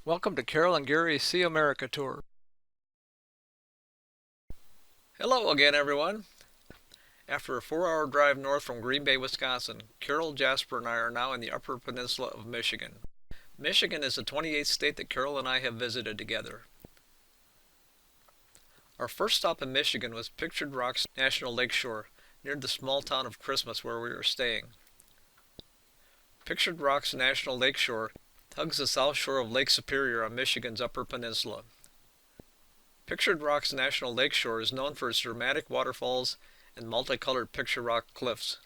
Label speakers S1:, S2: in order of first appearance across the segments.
S1: Welcome to Carol and Gary's See America Tour. Hello again, everyone. After a 4-hour drive north from Green Bay, Wisconsin, Carol, Jasper, and I are now in the Upper Peninsula of Michigan. Michigan is the 28th state that Carol and I have visited together. Our first stop in Michigan was Pictured Rocks National Lakeshore, near the small town of Christmas where we were staying. Pictured Rocks National Lakeshore hugs the south shore of Lake Superior on Michigan's Upper Peninsula. Pictured Rocks National Lakeshore is known for its dramatic waterfalls and multicolored picture rock cliffs.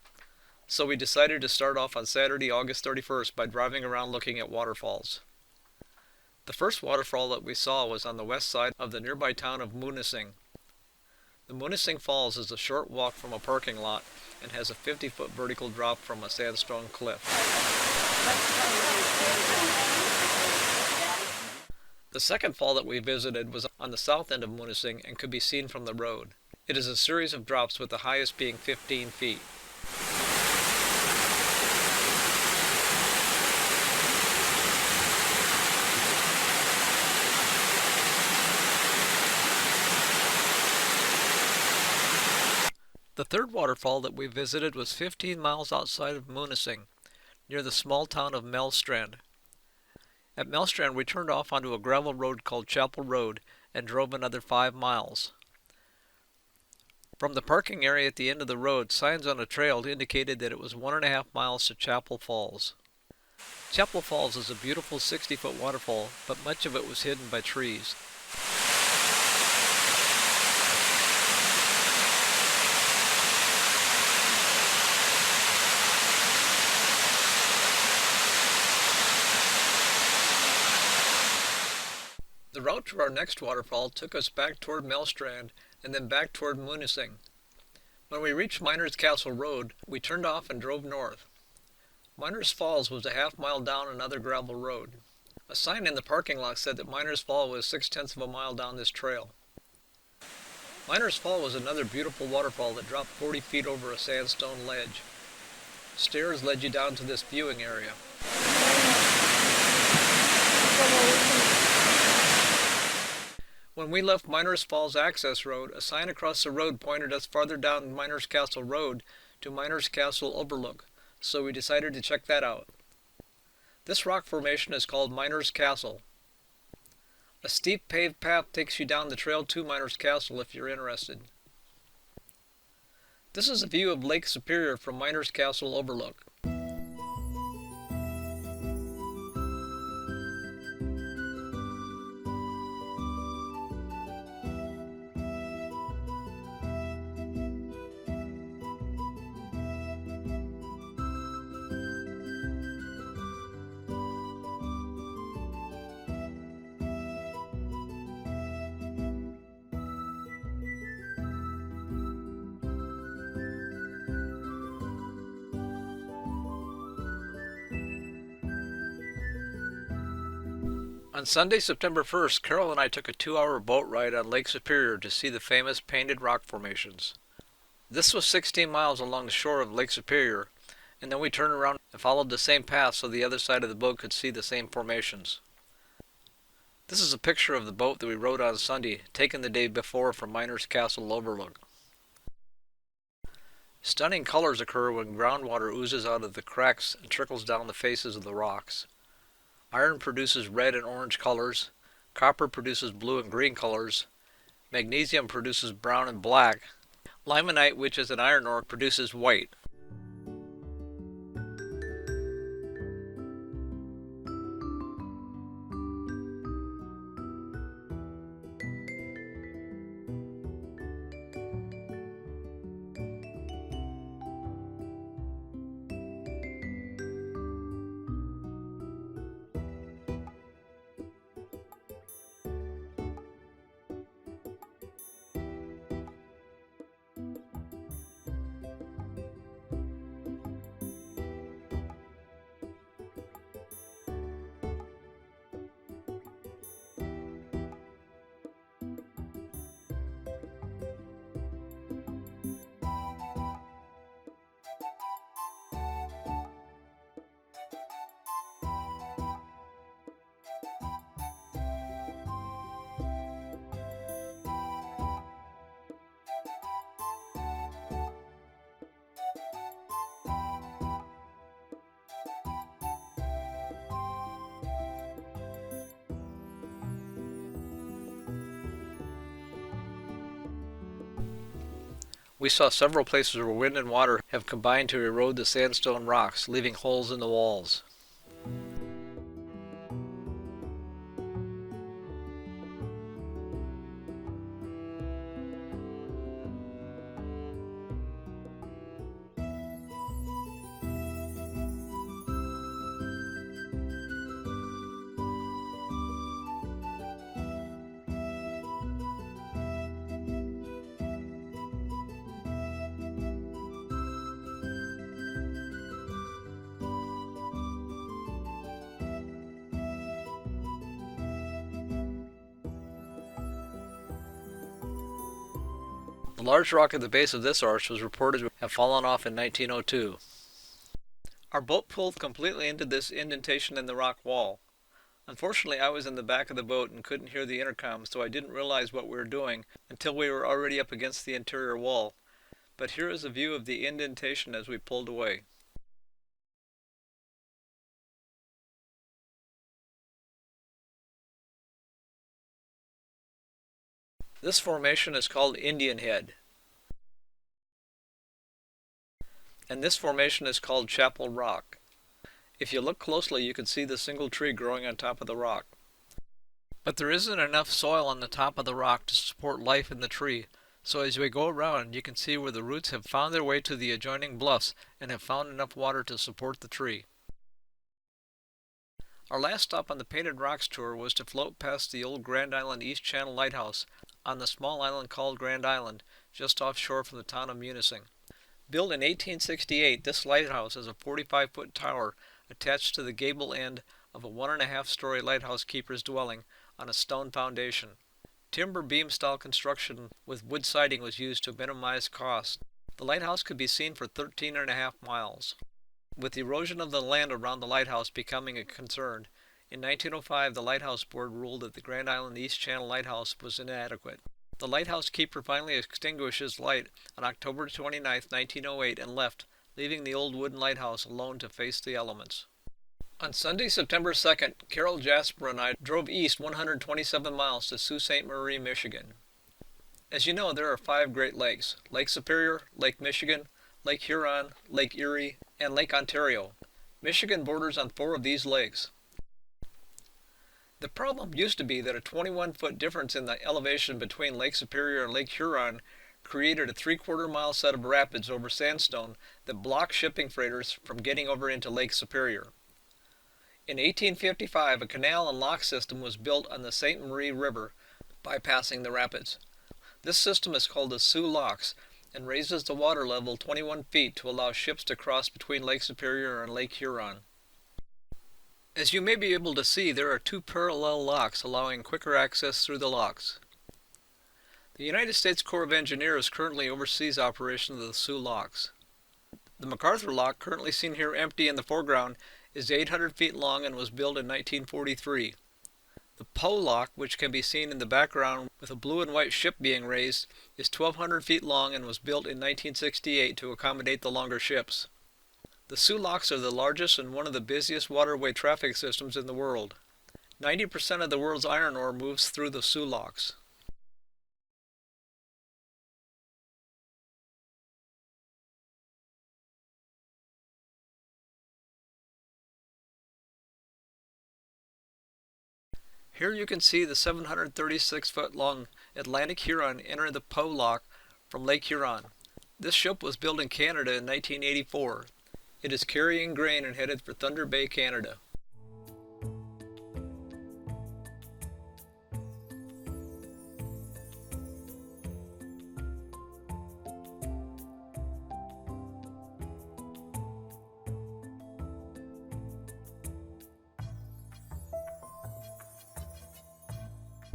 S1: So we decided to start off on Saturday, August 31st by driving around looking at waterfalls. The first waterfall that we saw was on the west side of the nearby town of Munising. The Munising Falls is a short walk from a parking lot and has a 50-foot vertical drop from a sandstone cliff. The second fall that we visited was on the south end of Munising and could be seen from the road. It is a series of drops with the highest being 15 feet. The third waterfall that we visited was 15 miles outside of Munising, near the small town of Melstrand. At Melstrand, we turned off onto a gravel road called Chapel Road and drove another 5 miles. From the parking area at the end of the road, signs on a trail indicated that it was 1.5 miles to Chapel Falls. Chapel Falls is a beautiful 60-foot waterfall, but much of it was hidden by trees. The route to our next waterfall took us back toward Melstrand and then back toward Munising. When we reached Miners Castle Road, we turned off and drove north. Miners Falls was a half-mile down another gravel road. A sign in the parking lot said that Miners Fall was 0.6 of a mile down this trail. Miners Fall was another beautiful waterfall that dropped 40 feet over a sandstone ledge. Stairs led you down to this viewing area. When we left Miners Falls Access Road, a sign across the road pointed us farther down Miners Castle Road to Miners Castle Overlook, so we decided to check that out. This rock formation is called Miners Castle. A steep paved path takes you down the trail to Miners Castle if you're interested. This is a view of Lake Superior from Miners Castle Overlook. On Sunday, September 1st, Carol and I took a 2-hour boat ride on Lake Superior to see the famous painted rock formations. This was 16 miles along the shore of Lake Superior, and then we turned around and followed the same path so the other side of the boat could see the same formations. This is a picture of the boat that we rode on Sunday, taken the day before from Miners Castle Overlook. Stunning colors occur when groundwater oozes out of the cracks and trickles down the faces of the rocks. Iron produces red and orange colors, copper produces blue and green colors, magnesium produces brown and black, limonite, which is an iron ore, produces white. We saw several places where wind and water have combined to erode the sandstone rocks, leaving holes in the walls. The large rock at the base of this arch was reported to have fallen off in 1902. Our boat pulled completely into this indentation in the rock wall. Unfortunately, I was in the back of the boat and couldn't hear the intercom, so I didn't realize what we were doing until we were already up against the interior wall. But here is a view of the indentation as we pulled away. This formation is called Indian Head, and this formation is called Chapel Rock. If you look closely, you can see the single tree growing on top of the rock. But there isn't enough soil on the top of the rock to support life in the tree, so as we go around, you can see where the roots have found their way to the adjoining bluffs and have found enough water to support the tree. Our last stop on the Painted Rocks tour was to float past the old Grand Island East Channel Lighthouse on the small island called Grand Island, just offshore from the town of Munising. Built in 1868, this lighthouse is a 45-foot tower attached to the gable end of a 1.5-story lighthouse keeper's dwelling on a stone foundation. Timber beam-style construction with wood siding was used to minimize cost. The lighthouse could be seen for 13.5 miles. With erosion of the land around the lighthouse becoming a concern, in 1905 the Lighthouse Board ruled that the Grand Island East Channel Lighthouse was inadequate. The lighthouse keeper finally extinguished his light on October 29, 1908 and left, leaving the old wooden lighthouse alone to face the elements. On Sunday, September 2nd, Carol, Jasper, and I drove east 127 miles to Sault Saint Marie, Michigan. As you know, there are 5 Great Lakes: Lake Superior, Lake Michigan, Lake Huron, Lake Erie, and Lake Ontario. Michigan borders on 4 of these lakes. The problem used to be that a 21-foot difference in the elevation between Lake Superior and Lake Huron created a 3/4 mile set of rapids over sandstone that blocked shipping freighters from getting over into Lake Superior. In 1855, a canal and lock system was built on the Saint Marie River, bypassing the rapids. This system is called the Soo Locks and raises the water level 21 feet to allow ships to cross between Lake Superior and Lake Huron. As you may be able to see, there are 2 parallel locks allowing quicker access through the locks. The United States Corps of Engineers currently oversees operation of the Soo Locks. The MacArthur Lock, currently seen here empty in the foreground, is 800 feet long and was built in 1943. The Poe Lock, which can be seen in the background with a blue and white ship being raised, is 1,200 feet long and was built in 1968 to accommodate the longer ships. The Soo Locks are the largest and one of the busiest waterway traffic systems in the world. 90% of the world's iron ore moves through the Soo Locks. Here you can see the 736-foot-long Atlantic Huron enter the Poe Lock from Lake Huron. This ship was built in Canada in 1984. It is carrying grain and headed for Thunder Bay, Canada.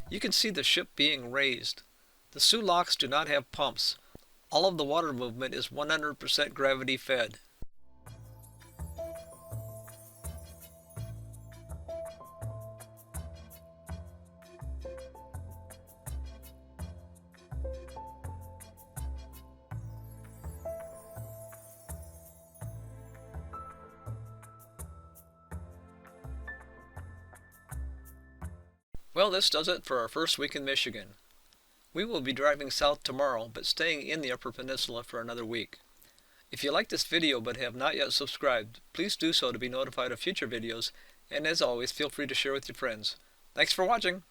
S1: You can see the ship being raised. The Soo Locks do not have pumps. All of the water movement is 100% gravity fed. Well, this does it for our first week in Michigan. We will be driving south tomorrow, but staying in the Upper Peninsula for another week. If you like this video but have not yet subscribed, please do so to be notified of future videos, and as always, feel free to share with your friends. Thanks for watching!